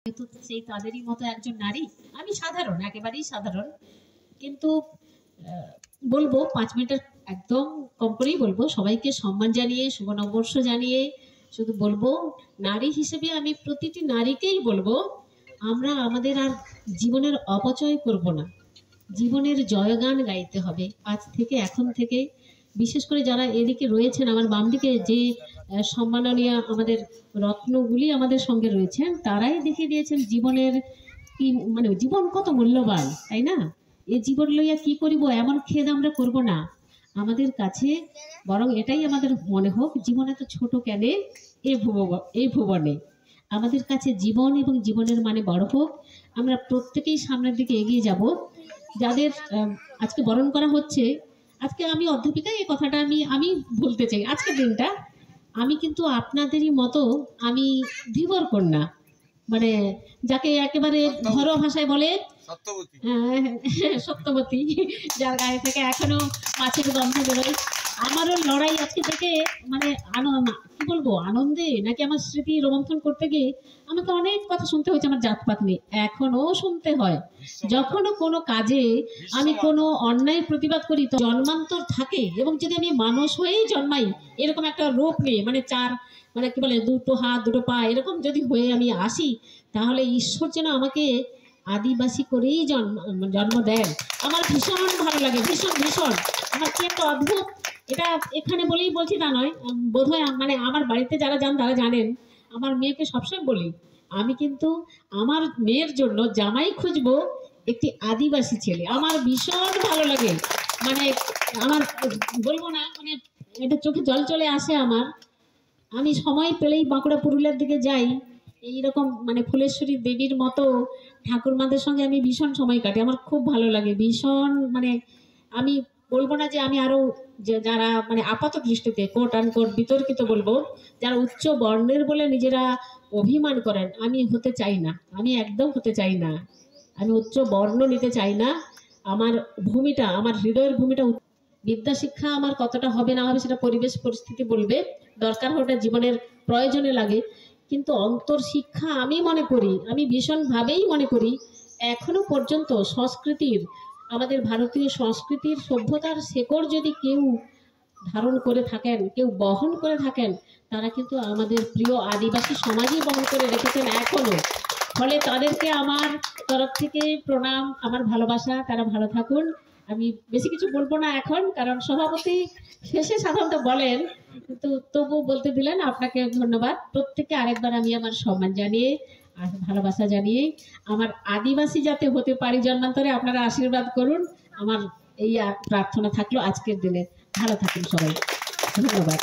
তো সেই তাদেরই মতো একজন নারী। আমি সাধারণ, একেবারেই সাধারণ, কিন্তু বলবো 5 মিনিটের একদম কম করেই বলবো, সবাইকে সম্মান জানিয়ে, শুভ নববর্ষ জানিয়ে শুধু বলবো, নারী হিসেবে আমি প্রতিটি নারীকেই বলবো, আমরা আমাদের আর জীবনের অপচয় করব না, জীবনের জয়গান গাইতে হবে আজ থেকে, এখন থেকে। বিশেষ করে যারা এদিকে রয়েছেন আমার বাম দিকে, যে সম্মাননীয় আমাদের রত্নগুলি আমাদের সঙ্গে রয়েছেন, তারাই দেখিয়ে দিয়েছেন জীবনের কি, মানে জীবন কত মূল্যবান, তাই না? এই জীবন লইয়া কি করিব এমন খেদ আমরা করব না আমাদের কাছে, বরং এটাই আমাদের মনে হোক, জীবন এত ছোট কেন এই ভুবনে। আমাদের কাছে জীবন এবং জীবনের মানে বড় হোক, আমরা প্রত্যেকেই সামনের দিকে এগিয়ে যাব। যাদের আজকে বরণ করা হচ্ছে, আজকে আমি অধ্যাপিকা, এই কথাটা আমি বলতে চাই, আজকের দিনটা আমি কিন্তু আপনাদেরই মতো, আমি ধীবর কন্যা, মানে যাকে একেবারে ঘরোয়া ভাষায় বলে সত্যবতী, যার গায়ে থেকে এখনো মাছের গন্ধ বেরোয়। আমারও লড়াই আজকে থেকে, মানে কি বলবো, আনন্দে নাকি আমার স্মৃতি রোমন্থন করতে গিয়ে আমাকে অনেক কথা শুনতে হয়েছে আমার জাতপাত নিয়ে, এখনো শুনতে হয়। যখনও কোনো কাজে আমি কোনো অন্যায় প্রতিবাদ করি তো জন্মান্তর থাকে, এবং যদি আমি মানুষ হয়েই জন্মাই এরকম একটা রূপ নিয়ে, মানে মানে কি বলে, দুটো হাত দুটো পা এরকম যদি হয়ে আমি আসি, তাহলে ঈশ্বর যেন আমাকে আদিবাসী করেই জন্ম দেন। আমার ভীষণ ভালো লাগে, ভীষণ ভীষণ। আমার কি একটা অদ্ভুত, এটা এখানে বলেই বলছি তা নয়, বোধহয় মানে আমার বাড়িতে যারা যান তারা জানেন, আমার মেয়েকে সবসময় বলি, আমি কিন্তু আমার মেয়ের জন্য জামাই খুঁজবো একটি আদিবাসী ছেলে। আমার ভীষণ ভালো লাগে, মানে আমার বলবো না, মানে এটা চোখে জল চলে আসে আমার। আমি সময় পেলেই বাঁকুড়া পুরুলিয়ার দিকে যাই, এইরকম মানে ফুলেশ্বরী দেবীর মতো ঠাকুরমাদের সঙ্গে আমি ভীষণ সময় কাটি, আমার খুব ভালো লাগে ভীষণ। মানে আমি বলবো না যে আমি আরো যারা মানে আপাত দৃষ্টিতে কোট আনকোট বিতর্কিত বলবো, যারা উচ্চ বর্ণের বলে নিজেরা অভিমান করেন, আমি হতে চাই না, আমি একদম হতে চাই না, আমি উচ্চ বর্ণ নিতে চাই না। আমার ভূমিটা, আমার হৃদয়ের ভূমিটা, বিদ্যা শিক্ষা আমার কতটা হবে না হবে সেটা পরিবেশ পরিস্থিতি বলবে, দরকার হলে জীবনের প্রয়োজনে লাগে, কিন্তু অন্তর শিক্ষা আমি মনে করি, আমি ভীষণভাবেই মনে করি, এখনো পর্যন্ত সংস্কৃতির, আমাদের ভারতীয় সংস্কৃতির সভ্যতার শেকড় যদি কেউ ধারণ করে থাকেন, কেউ বহন করে থাকেন, তারা কিন্তু আমাদের প্রিয় আদিবাসী সমাজই বহন করে রেখেছেন এখনো। ফলে তাদেরকে আমার তরফ থেকে প্রণাম, আমার ভালোবাসা, তারা ভালো থাকুন। আমি বেশি কিছু বলবো না এখন, কারণ সভাপতি শেষে সাধারণত বলেন, কিন্তু তবু বলতে দিলেন, আপনাকে ধন্যবাদ। প্রত্যেককে আরেকবার আমি আমার সম্মান জানিয়ে আর ভালোবাসা জানিয়ে, আমার আদিবাসী যাতে হতে পারি জন্মান্তরে, আপনারা আশীর্বাদ করুন, আমার এই প্রার্থনা থাকলো আজকের দিনে। ভালো থাকুন সবাই, ধন্যবাদ।